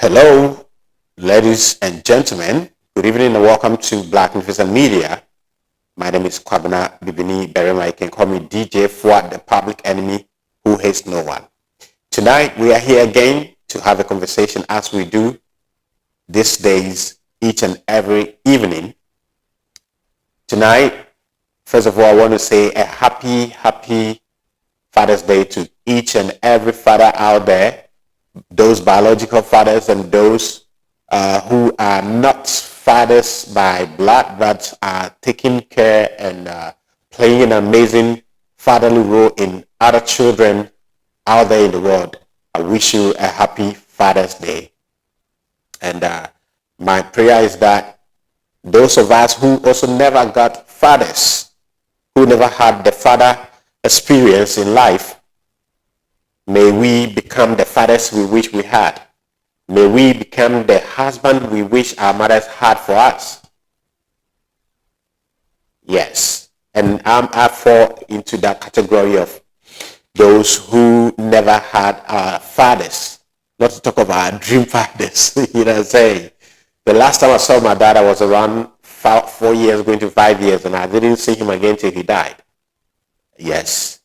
Hello, ladies and gentlemen. Good evening and welcome to Black Influencer Media. My name is Kwabena Bibini Berema. You can call me DJ Fuad, the public enemy who hates no one. Tonight, we are here again to have a conversation as we do these days, each and every evening. Tonight, first of all, I want to say a happy Father's Day to each and every father out there, those biological fathers and those who are not fathers by blood but are taking care and playing an amazing fatherly role in other children out there in the world. I wish you a happy Father's Day. And my prayer is that those of us who also never got fathers, who never had the father experience in life, may we become the fathers we wish we had. May we become the husband we wish our mothers had for us. Yes. And I fall into that category of those who never had fathers. Not to talk about dream fathers. You know what I'm saying? The last time I saw my dad, I was around 4 years, going to 5 years, and I didn't see him again till he died. Yes.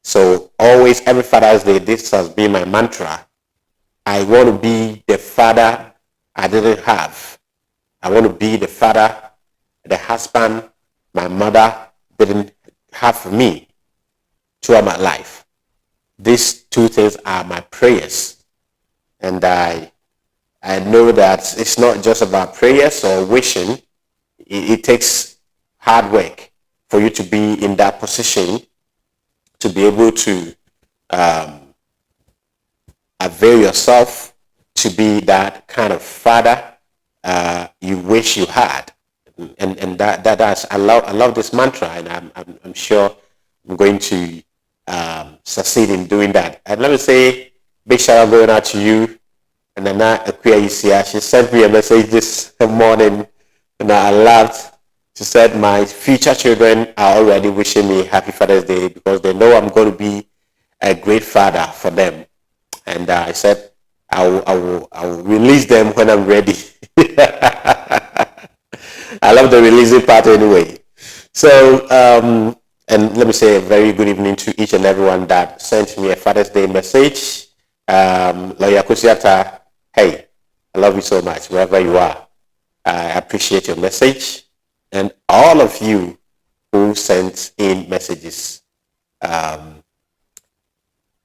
So always, every Father's Day, this has been my mantra. I want to be the father I didn't have. I want to be the father, the husband my mother didn't have for me throughout my life. These two things are my prayers. And I know that it's not just about prayers or wishing. It takes hard work for you to be in that position, to be able to avail yourself to be that kind of father you wish you had. And that's I love this mantra, and I'm sure I'm going to succeed in doing that. And let me say big shout out going out to you. And Nana Akuya, she sent me a message this morning, and I laughed. She said my future children are already wishing me happy Father's Day because they know I'm going to be a great father for them. And I said I will release them when I'm ready. I love the releasing part anyway. So, and let me say a very good evening to each and everyone that sent me a Father's Day message. Lawyer Kusiata, hey, I love you so much wherever you are. I appreciate your message, and all of you who sent in messages.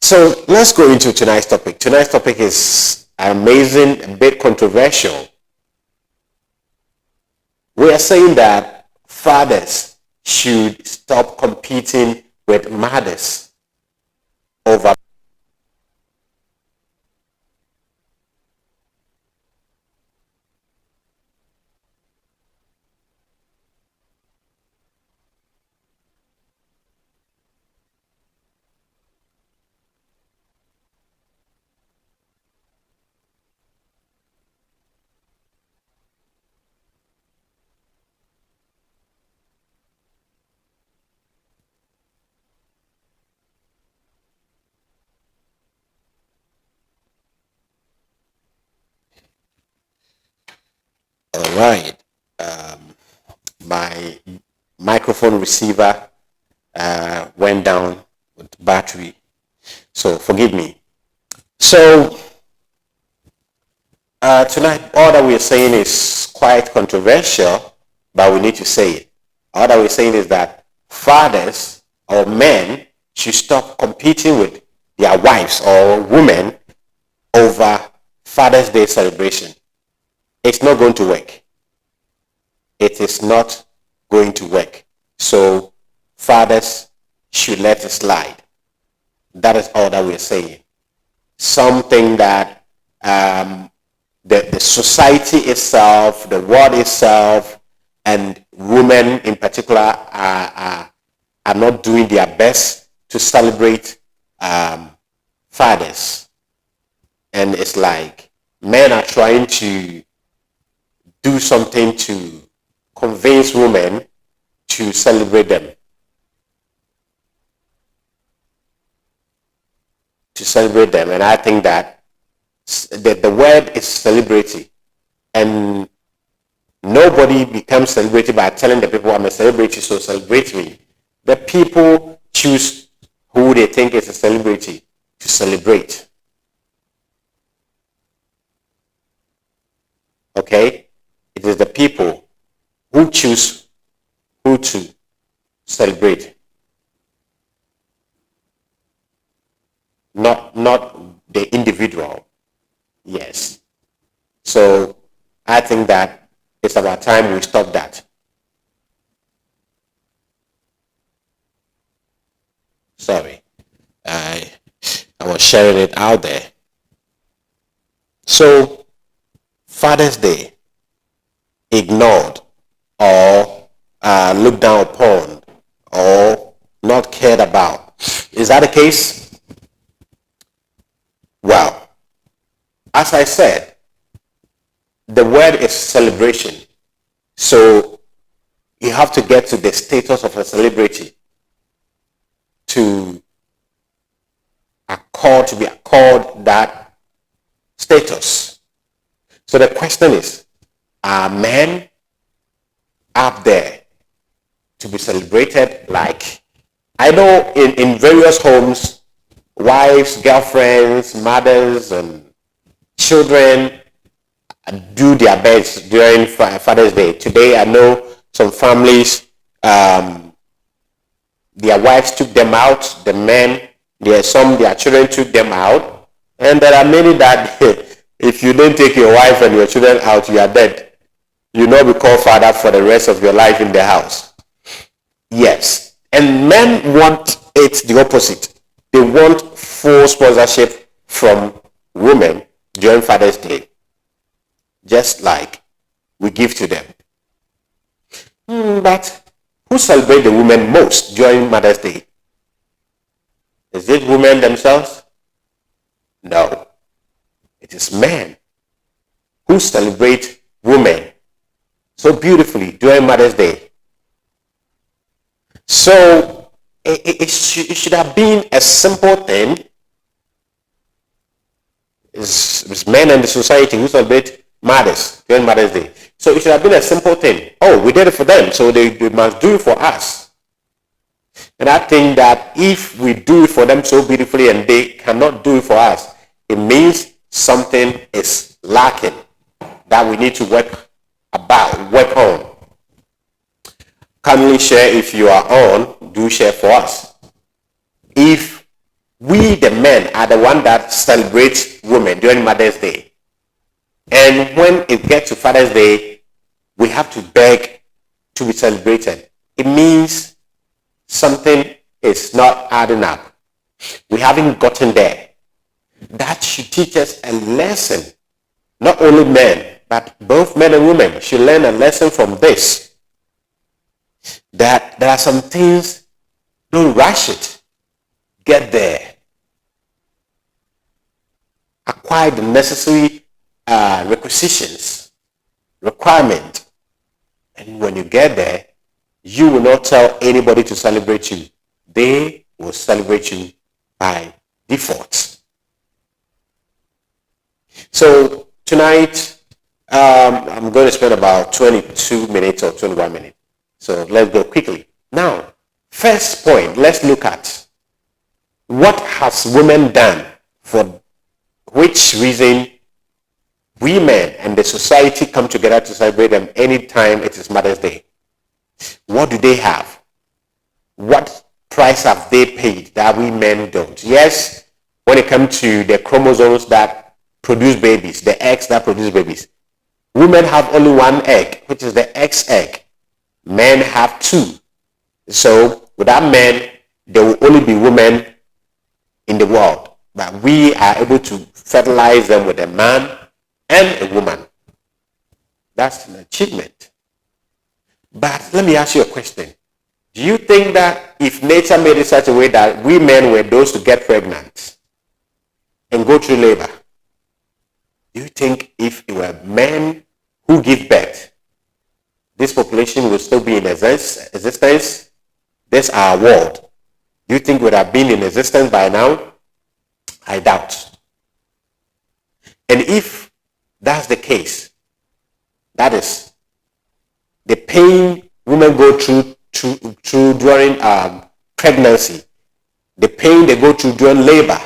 So let's go into tonight's topic. Tonight's topic is amazing, a bit controversial. We are saying that fathers should stop competing with mothers over. All right. My microphone receiver went down with battery, so forgive me. So tonight, all that we're saying is quite controversial, but we need to say it. All that we're saying is that fathers or men should stop competing with their wives or women over Father's Day celebration. It's not going to work. It is not going to work. So fathers should let it slide. That is all that we're saying. Something that the society itself, the world itself, and women in particular are not doing their best to celebrate fathers. And it's like men are trying to do something to convince women to celebrate them. And I think that the word is celebrity, and nobody becomes celebrity by telling the people, I'm a celebrity, so celebrate me. The people choose who they think is a celebrity to celebrate. Okay? It is the people who choose who to celebrate. Not the individual. Yes. So I think that it's about time we stop that. Sorry. I was sharing it out there. So Father's Day ignored or looked down upon or not cared about. Is that the case? Well, as I said, the word is celebration. So you have to get to the status of a celebrity to be accorded that status. So the question is, are men up there to be celebrated? Like, I know in various homes, wives, girlfriends, mothers, and children do their best during Father's Day. Today, I know some families, their wives took them out, the men, their children took them out, and there are many that if you don't take your wife and your children out, you are dead. You'll not be called father for the rest of your life in the house. Yes. And men want it the opposite. They want full sponsorship from women during Father's Day, just like we give to them. But who celebrate the women most during Mother's Day? Is it women themselves? No. It is men who celebrate women so beautifully during Mother's Day. So it should have been a simple thing. It's men and the society who celebrate mothers during Mother's Day. So it should have been a simple thing. Oh, we did it for them, so they must do it for us. And I think that if we do it for them so beautifully and they cannot do it for us, it means something is lacking that we need to work on. Kindly share if you are on, do share for us. If we, the men, are the one that celebrates women during Mother's Day, and when it gets to Father's Day, we have to beg to be celebrated, it means something is not adding up. We haven't gotten there. That should teach us a lesson. Not only men, but both men and women should learn a lesson from this. That there are some things, don't rush it. Get there. Acquire the necessary requirement. And when you get there, you will not tell anybody to celebrate you. They will celebrate you by default. So tonight, I'm going to spend about 22 minutes or 21 minutes. So let's go quickly. Now, first point, let's look at what has women done for which reason we men and the society come together to celebrate them anytime it is Mother's Day. What do they have? What price have they paid that we men don't? Yes, when it comes to the chromosomes that produce babies, the eggs that produce babies, women have only one egg, which is the X egg. Men have two. So without men, there will only be women in the world. But we are able to fertilize them with a man and a woman. That's an achievement. But let me ask you a question. Do you think that if nature made it such a way that we men were those to get pregnant and go through labor, do you think if it were men who give birth, this population will still be in existence? This our world. Do you think would have been in existence by now? I doubt. that's the case, that is the pain women go through during pregnancy, the pain they go through during labor,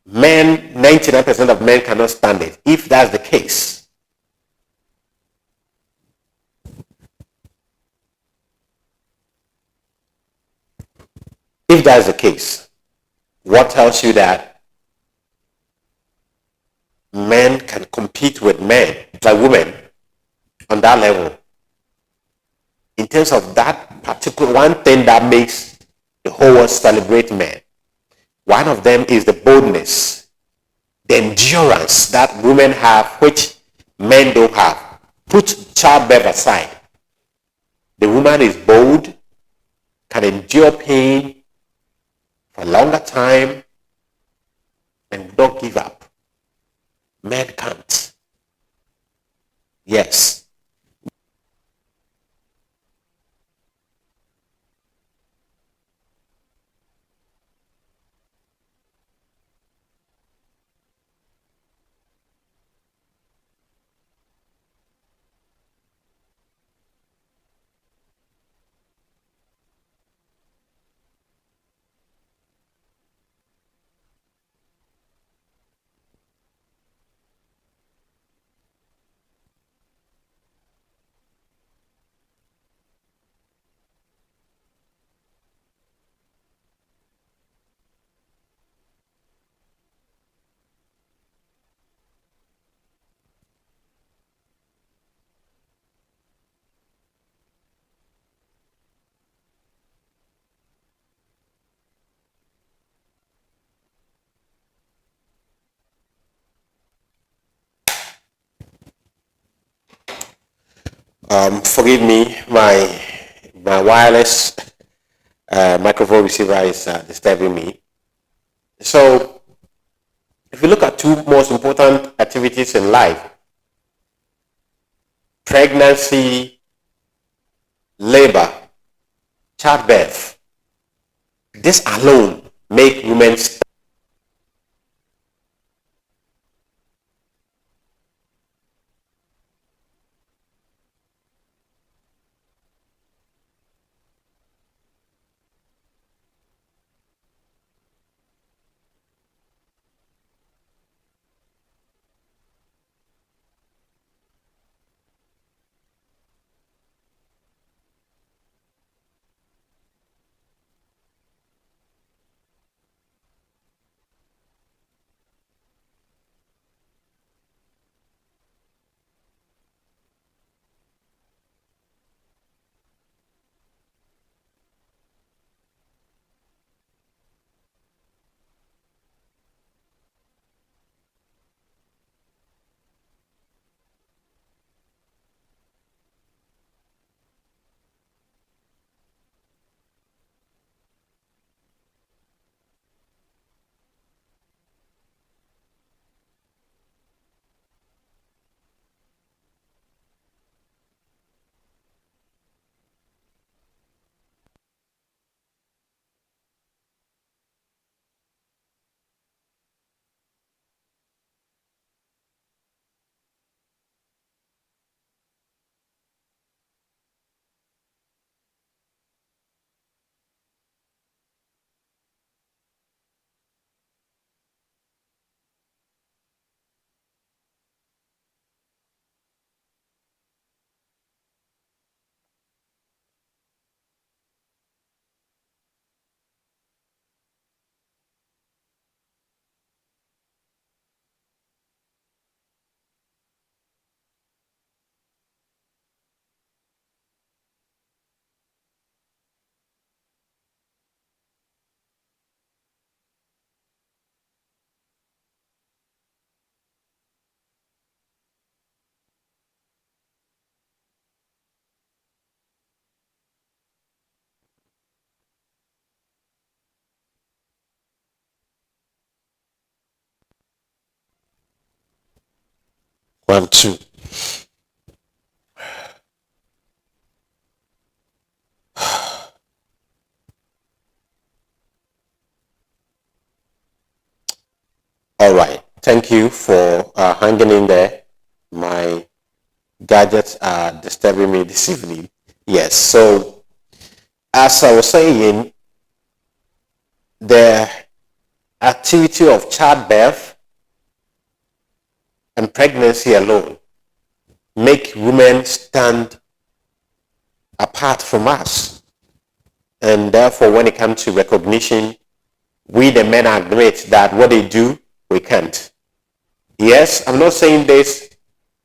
men, 99% of men cannot stand it. If that's the case, if that's the case, what tells you that men can compete with men, like women, on that level? In terms of that particular one thing that makes the whole world celebrate men, one of them is the boldness, the endurance that women have, which men don't have. Put childbirth aside. The woman is bold, can endure pain for a longer time, and don't give up. Men can't. Yes. Forgive me, my wireless microphone receiver is disturbing me. So, if you look at two most important activities in life, pregnancy, labor, childbirth, this alone make women one, two. All right. Thank you for hanging in there. My gadgets are disturbing me this evening. Yes, so as I was saying, the activity of childbirth and pregnancy alone make women stand apart from us. And therefore, when it comes to recognition, we the men admit that what they do, we can't. Yes, I'm not saying this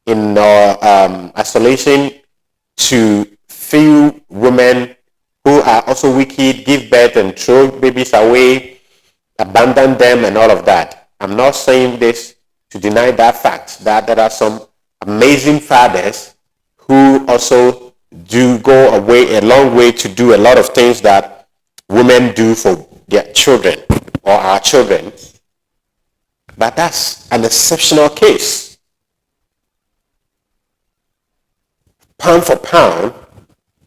in isolation to few women who are also wicked, give birth and throw babies away, abandon them and all of that. I'm not saying this to deny that fact, that there are some amazing fathers who also do go a long way to do a lot of things that women do for their children or our children. But that's an exceptional case. Pound for pound,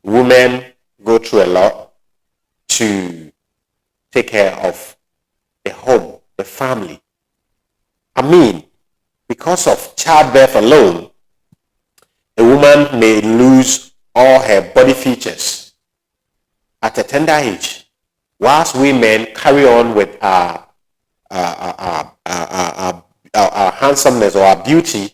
women go through a lot to take care of the home, the family. I mean, because of childbirth alone, a woman may lose all her body features at a tender age, whilst we men carry on with our handsomeness or our beauty,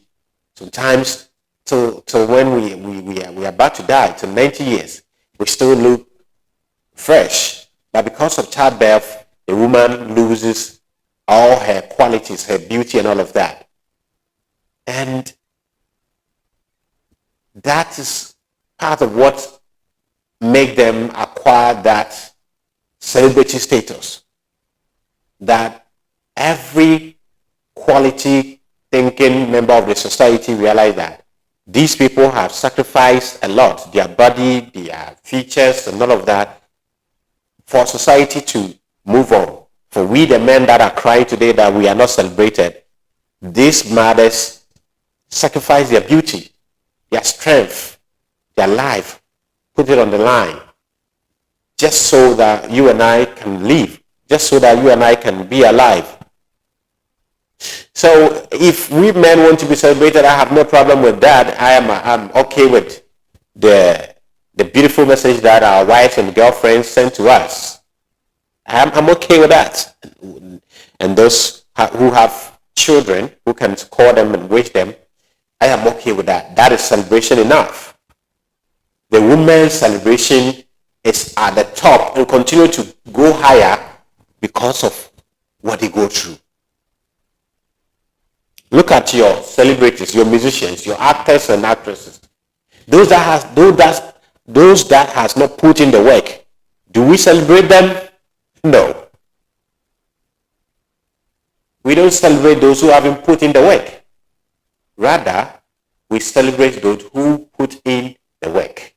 sometimes till when we are about to die, till 90 years, we still look fresh. But because of childbirth, the woman loses all her qualities, her beauty and all of that. And that is part of what make them acquire that celebrity status. That every quality thinking member of the society realize that these people have sacrificed a lot, their body, their features and all of that, for society to move on. For we the men that are crying today that we are not celebrated, these mothers sacrifice their beauty, their strength, their life, put it on the line, just so that you and I can live, just so that you and I can be alive. So if we men want to be celebrated, I have no problem with that. I'm okay with the beautiful message that our wives and girlfriends send to us. I'm okay with that. And those who have children, who can call them and wish them, I am okay with that. That is celebration enough. The women's celebration is at the top and continue to go higher because of what they go through. Look at your celebrities, your musicians, your actors and actresses. Those that has not put in the work. Do we celebrate them? No. We don't celebrate those who haven't put in the work. Rather, we celebrate those who put in the work.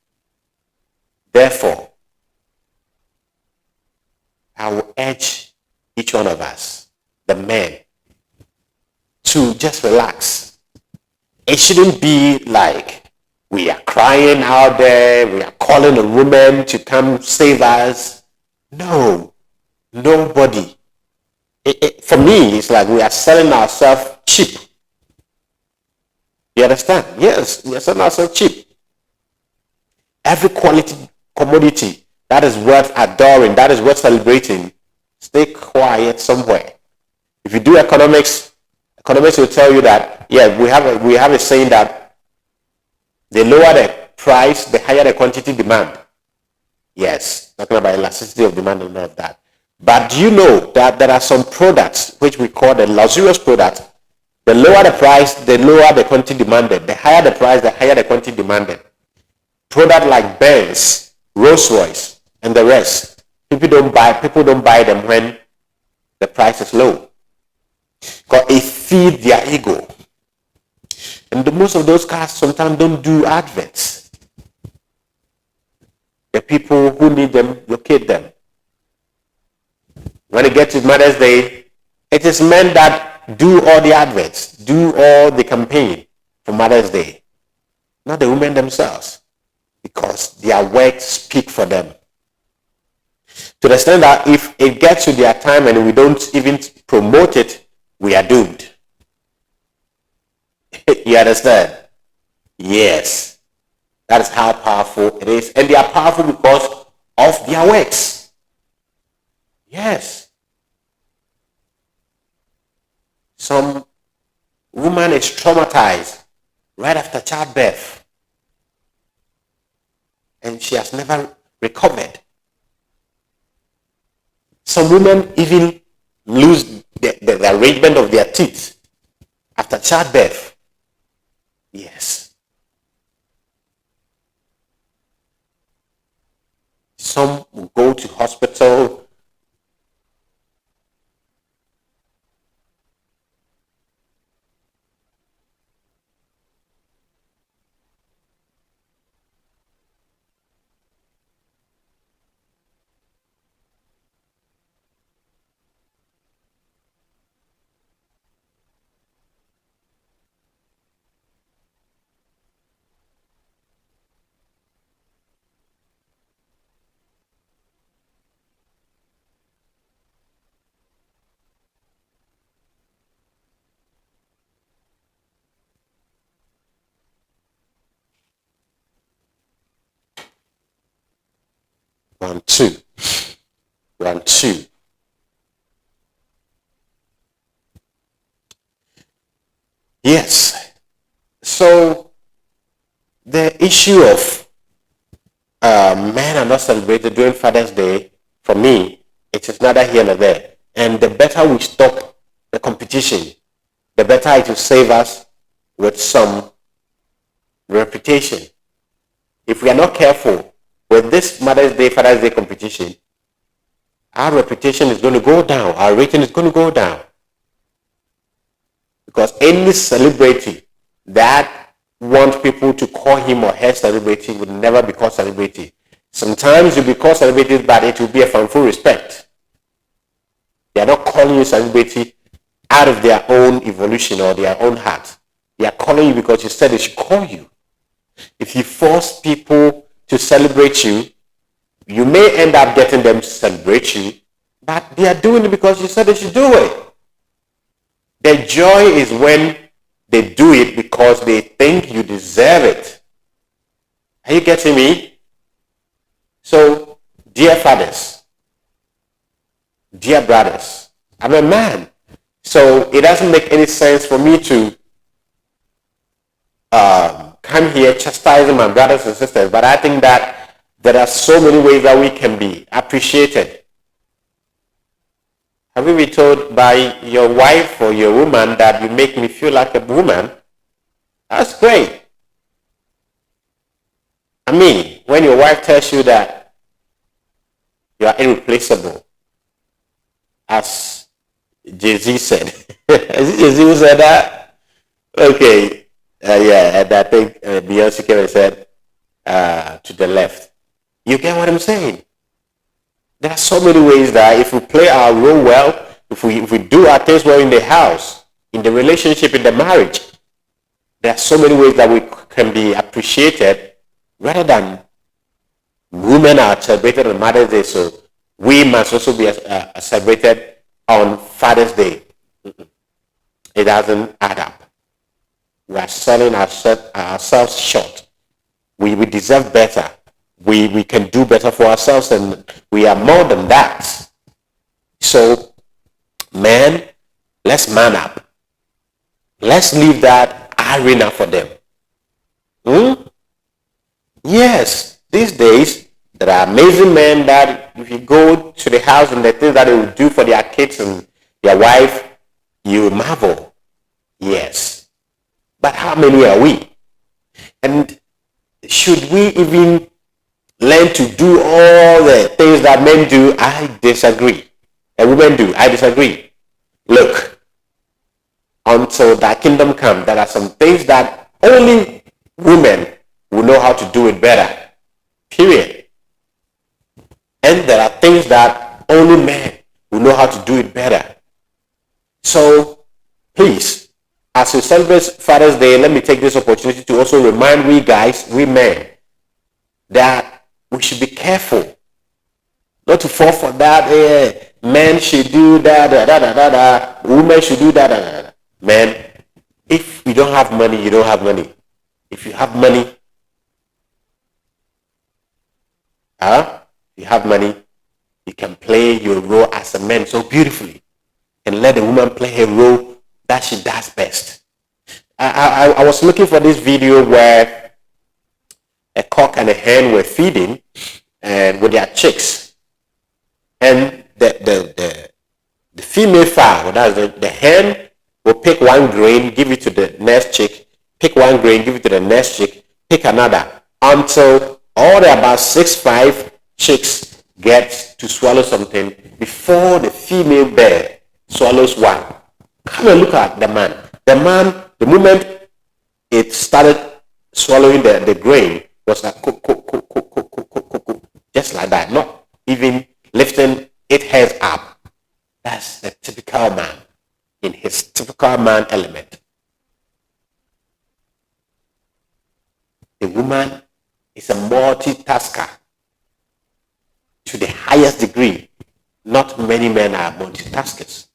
Therefore, I will urge each one of us, the men, to just relax. It shouldn't be like we are crying out there, we are calling a woman to come save us. No, nobody. For me, it's like we are selling ourselves cheap. You understand? Yes, we are selling ourselves cheap. Every quality commodity that is worth adoring, that is worth celebrating, stay quiet somewhere. If you do economics will tell you that, yeah, we have a saying that the lower the price, the higher the quantity demand. Yes, talking about elasticity of demand and all of that. But do you know that there are some products which we call the luxurious products? The lower the price, the lower the quantity demanded. The higher the price, the higher the quantity demanded. Product like Benz, Rolls Royce, and the rest. People don't buy them when the price is low. Because it feeds their ego. And most of those cars sometimes don't do adverts. The people who need them locate them. When it gets to Mother's Day, it is men that do all the adverts, do all the campaign for Mother's Day. Not the women themselves. Because their work speak for them. To the extent that if it gets to their time and we don't even promote it, we are doomed. You understand? Yes. That is how powerful it is. And they are powerful because of their works. Yes. Some woman is traumatized right after childbirth, and she has never recovered. Some women even lose the arrangement of their teeth after childbirth. Yes. Some will go to hospital. One, two. One, two. Yes. So the issue of men are not celebrated during Father's Day, for me, it is neither here nor there. And the better we stop the competition, the better it will save us with some reputation. If we are not careful with this Mother's Day, Father's Day competition, our reputation is going to go down. Our rating is going to go down. Because any celebrity that wants people to call him or her celebrity would never be called celebrity. Sometimes you'll be called celebrity, but it will be from full respect. They are not calling you celebrity out of their own evolution or their own heart. They are calling you because you said they should call you. If you force people to celebrate you, you may end up getting them to celebrate you, but they are doing it because you said they should do it. The joy is when they do it because they think you deserve it. Are you getting me? So, dear fathers, dear brothers, I'm a man. So, it doesn't make any sense for me to come here chastising my brothers and sisters. But I think that there are so many ways that we can be appreciated. Have you been told by your wife or your woman that you make me feel like a woman? That's great. I mean, when your wife tells you that you are irreplaceable, as Jay-Z said. Is it Jay-Z who said that? Okay. Yeah, and I think Beyonce came and said to the left. You get what I'm saying? There are so many ways that if we play our role well, if we do our things well in the house, in the relationship, in the marriage, there are so many ways that we can be appreciated rather than women are celebrated on Mother's Day, so we must also be celebrated on Father's Day. It doesn't add up. We are selling ourselves short. We deserve better. We can do better for ourselves, and we are more than that. So, man, let's man up. Let's leave that arena for them. Yes, these days, there are amazing men that if you go to the house and the things that they will do for their kids and their wife, you marvel. Yes. But how many are we? And should we even learn to do all the things that men do? I disagree. And women do. I disagree. Look, until that kingdom comes, there are some things that only women will know how to do it better. Period. And there are things that only men will know how to do it better. So, please, as we celebrate Father's Day, let me take this opportunity to also remind we guys, we men, that we should be careful not to fall for that. Men should do that, women should do that. Men, If you don't have money, you don't have money. If you have money, you have money, you can play your role as a man so beautifully, and let the woman play her role that she does best. I was looking for this video where a cock and a hen were feeding and with their chicks, and the female fowl, that's the hen, will pick one grain, give it to the next chick, pick one grain, give it to the next chick, pick another, until all the about 6-5 chicks get to swallow something before the female bird swallows one. Come and look at the man. The man, the moment it started swallowing the grain, was like cook, cook, cook, cook, cook, cook, cook, cook, cook, just like that, not even lifting its head up. That's the typical man in his typical man element. The woman is a multitasker to the highest degree. Not many men are multitaskers.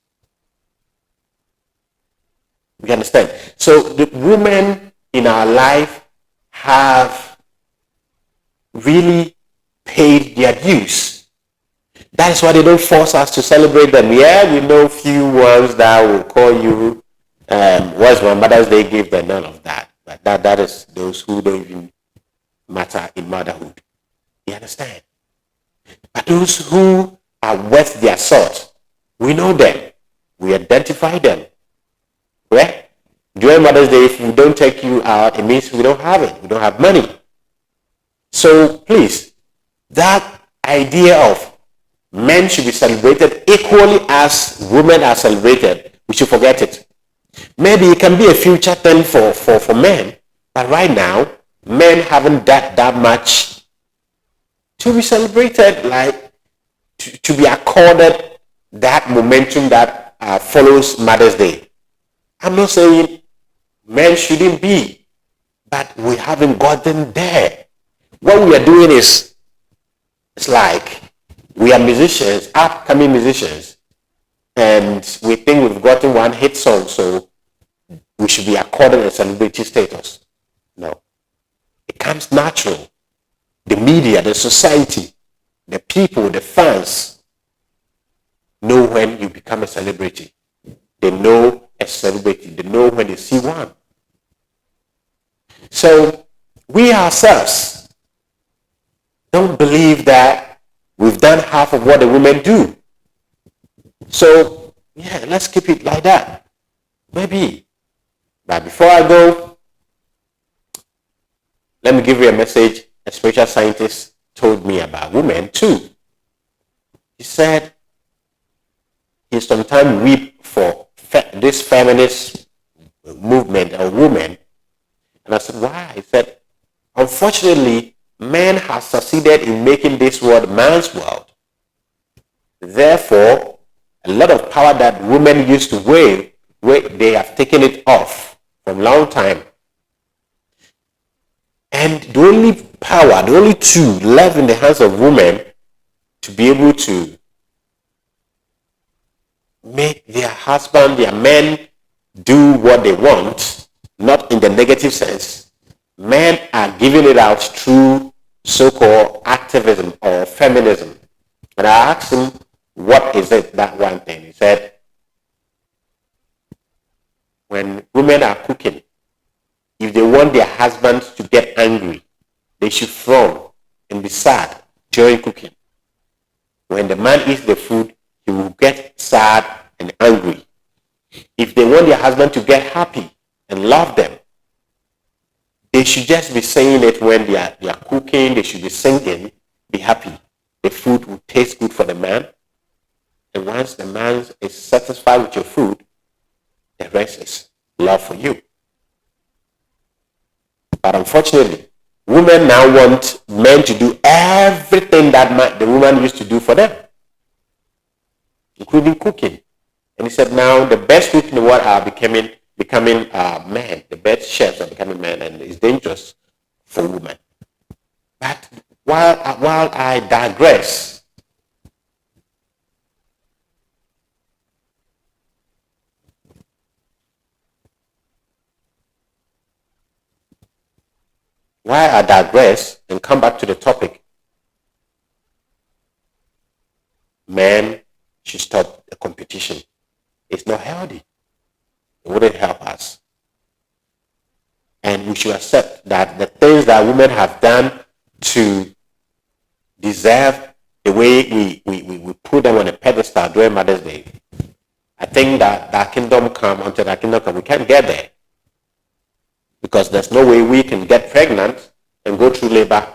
You understand? So the women in our life have really paid their dues. That is why they don't force us to celebrate them. Yeah, we know few ones that will call you, what's my Mother's Day gift and none of that. But that is those who don't even matter in motherhood. You understand? But those who are worth their salt, we know them. We identify them. Right? During Mother's Day, if we don't take you out, it means we don't have it. We don't have money. So please, that idea of men should be celebrated equally as women are celebrated, we should forget it. Maybe it can be a future thing for men, but right now, men haven't done that much to be celebrated, like to be accorded that momentum that follows Mother's Day. I'm not saying men shouldn't be, but we haven't gotten there. What we are doing is, it's like we are musicians, upcoming musicians, and we think we've gotten one hit song, so we should be accorded a celebrity status. No. It comes natural. The media, the society, the people, the fans know when you become a celebrity. They know a celebrity. They know when they see one. So we ourselves don't believe that we've done half of what the women do. So, yeah, let's keep it like that. Maybe. But before I go, let me give you a message a spiritual scientist told me about women too. He said he sometimes weep for this feminist movement of women. And I said, why? He said, unfortunately, men have succeeded in making this world man's world. Therefore, a lot of power that women used to wield, they have taken it off from a long time. And the only power, the only tool left in the hands of women to be able to make their husband, their men do what they want, not in the negative sense. Men are giving it out through so-called activism or feminism. And I asked him, what is it, that one thing? He said, when women are cooking, if they want their husbands to get angry, they should frown and be sad during cooking. When the man eats the food, he will get sad and angry. If they want their husband to get happy and love them, they should just be saying it when they are cooking. They should be singing, be happy. The food will taste good for the man. And once the man is satisfied with your food, the rest is love for you. But unfortunately, women now want men to do everything that the woman used to do for them, including cooking. And he said now the best cook in the world are becoming men. The best chefs are becoming men, and it's dangerous for women. But while I digress, why I digress and come back to the topic, men should stop the competition. It's not healthy. It wouldn't help us. And we should accept that the things that women have done to deserve the way we put them on a pedestal during Mother's Day, I think that that kingdom come, until that kingdom come, we can't get there. Because there's no way we can get pregnant and go through labor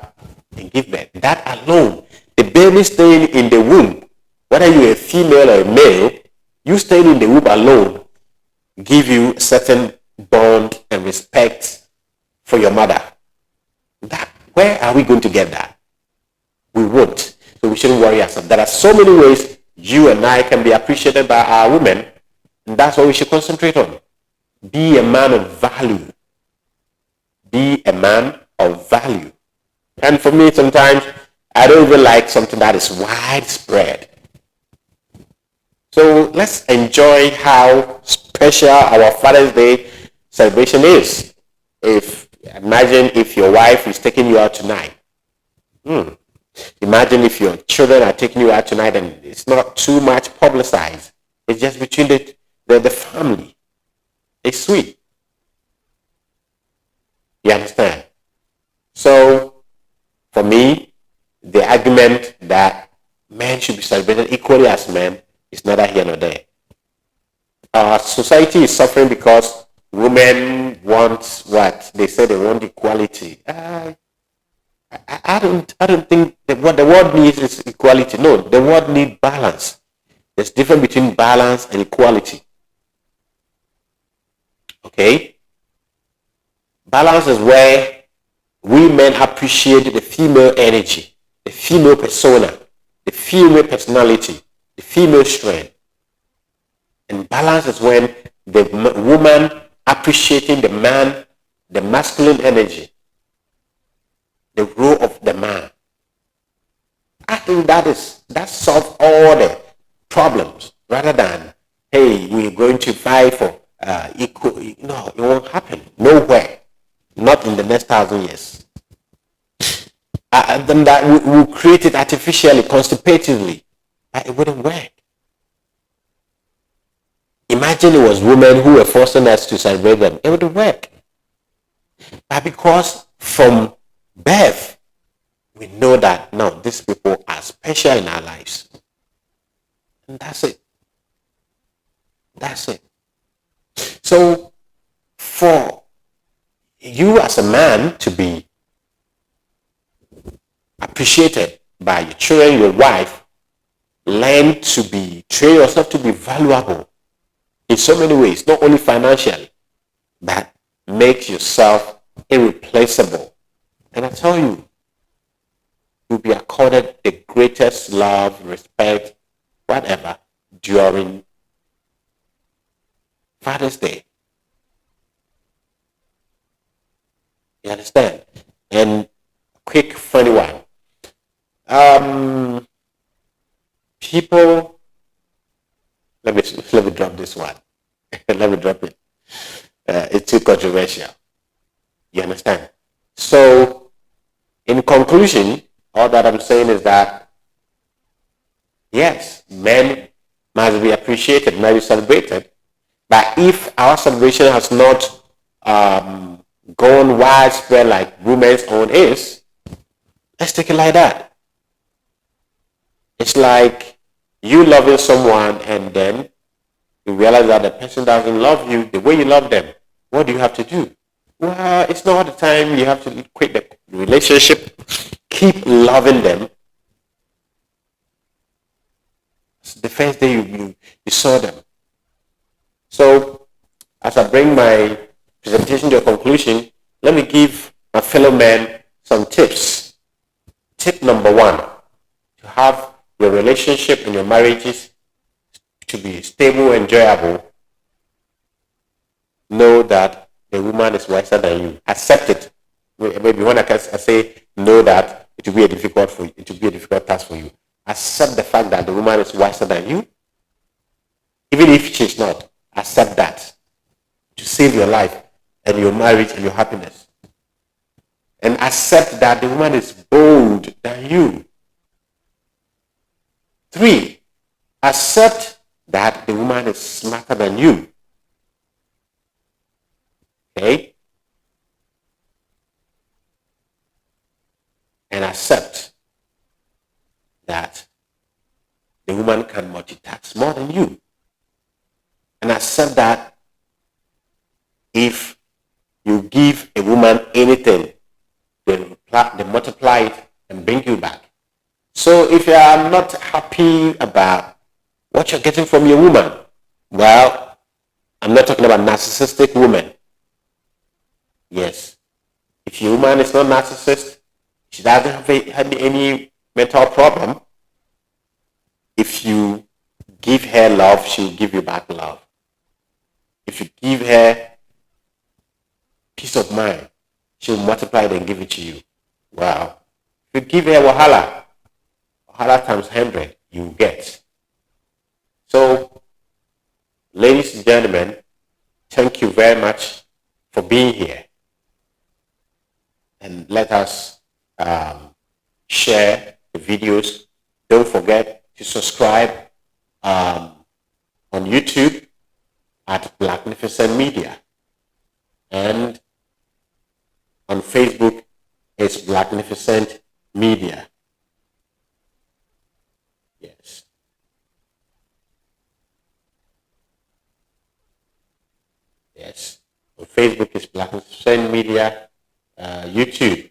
and give birth. That alone, the baby staying in the womb, whether you're a female or a male, you staying in the womb alone give you a certain bond and respect for your mother. That, where are we going to get that? We won't. So we shouldn't worry ourselves. There are so many ways you and I can be appreciated by our women, and that's what we should concentrate on. Be a man of value. Be a man of value. And for me, sometimes I don't even like something that is widespread. So let's enjoy how special our Father's Day celebration is. Imagine if your wife is taking you out tonight. Imagine if your children are taking you out tonight and it's not too much publicized. It's just between the family. It's sweet. You understand? So, for me, the argument that men should be celebrated equally as men is neither here nor there. Our society is suffering because women want what? They say they want equality. I don't think that what the world needs is equality. No, the world needs balance. There's difference between balance and equality. Okay? Balance is where we men appreciate the female energy, the female persona, the female personality, the female strength. And balance is when the woman appreciating the man, the masculine energy, the role of the man. I think that solves all the problems rather than, hey, we're going to fight for equal. No, it won't happen. Nowhere. Not in the next 1,000 years. Then that we'll create it artificially, constipatively. But it wouldn't work. Imagine it was women who were forcing us to celebrate them. It wouldn't work. But because from birth, we know that, no, these people are special in our lives. And that's it. That's it. So, for you as a man to be appreciated by your children, your wife, learn to train yourself to be valuable in so many ways, not only financially, but make yourself irreplaceable. And I tell you, you'll be accorded the greatest love, respect, whatever, during Father's Day. You understand? And quick, funny one. People, let me drop this one. Let me drop it. It's too controversial. You understand? So, in conclusion, all that I'm saying is that, yes, men must be appreciated, must be celebrated. But if our celebration has not gone widespread like women's own is, let's take it like that. It's like you loving someone and then you realize that the person doesn't love you the way you love them. What do you have to do? Well, it's not all the time you have to quit the relationship. Keep loving them. The first day you saw them. So, as I bring my presentation to a conclusion, let me give my fellow men some tips. Tip number 1, to have your relationship and your marriages to be stable and enjoyable, know that the woman is wiser than you. Accept it. Maybe when I say know that, it will be a difficult task for you. Accept the fact that the woman is wiser than you, even if she's not. Accept that to save your life and your marriage and your happiness. And accept that the woman is bold than you. 3, accept that the woman is smarter than you. Okay? And accept that the woman can multitask more than you. And accept that if you give a woman anything, they multiply it and bring you back. So if you are not happy about what you're getting from your woman, well, I'm not talking about narcissistic women. Yes. If your woman is not narcissist, she doesn't have any mental problem. If you give her love, she'll give you back love. If you give her peace of mind, she'll multiply it and give it to you. Wow. If you give her wahala times 100, you get. So, ladies and gentlemen, thank you very much for being here. And let us share the videos. Don't forget to subscribe on YouTube at Blacknificent Media. And on Facebook, it's Blacknificent Media. Yes. Yes. On Facebook, it's Blacknificent Media. YouTube,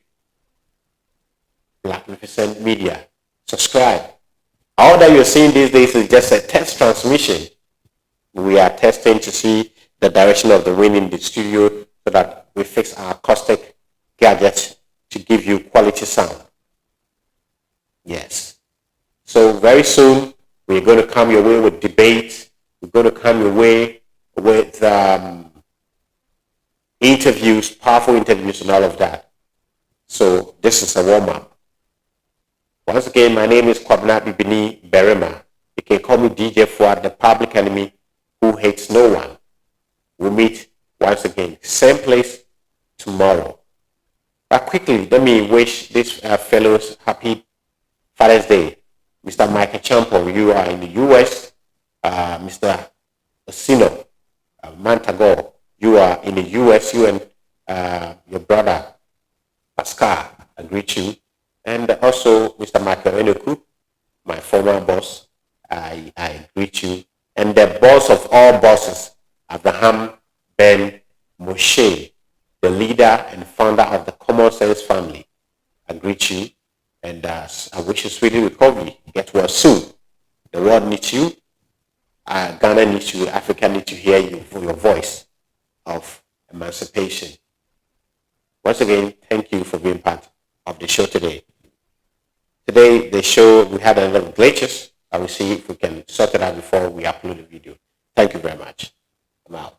Blacknificent Media. Subscribe. All that you're seeing these days is just a test transmission. We are testing to see the direction of the wind in the studio so that we fix our acoustic gadgets to give you quality sound. Yes. So very soon, we're going to come your way with debates. We're going to come your way with interviews, powerful interviews and all of that. So this is a warm-up. Once again, my name is Kwabena Bibini Berema. You can call me DJ Fuad, the public enemy who hates no one. We'll meet once again, same place tomorrow. But quickly, let me wish these fellows happy Father's Day. Mr. Michael Champo, you are in the US. Mr. Osino Mantago, you are in the US. You and your brother Pascal, I greet you. And also Mr. Michael Enoku, my former boss, I greet you. And the boss of all bosses, Abraham Ben Moshe, the leader and founder of the Common Sense family, I greet you. And I wish you speedy recovery. Get well soon. The world needs you. Ghana needs you. Africa needs to hear you for your voice of emancipation. Once again, thank you for being part of the show today. Today, the show, we had a lot of glitches. I will see if we can sort it out before we upload the video. Thank you very much. I'm out.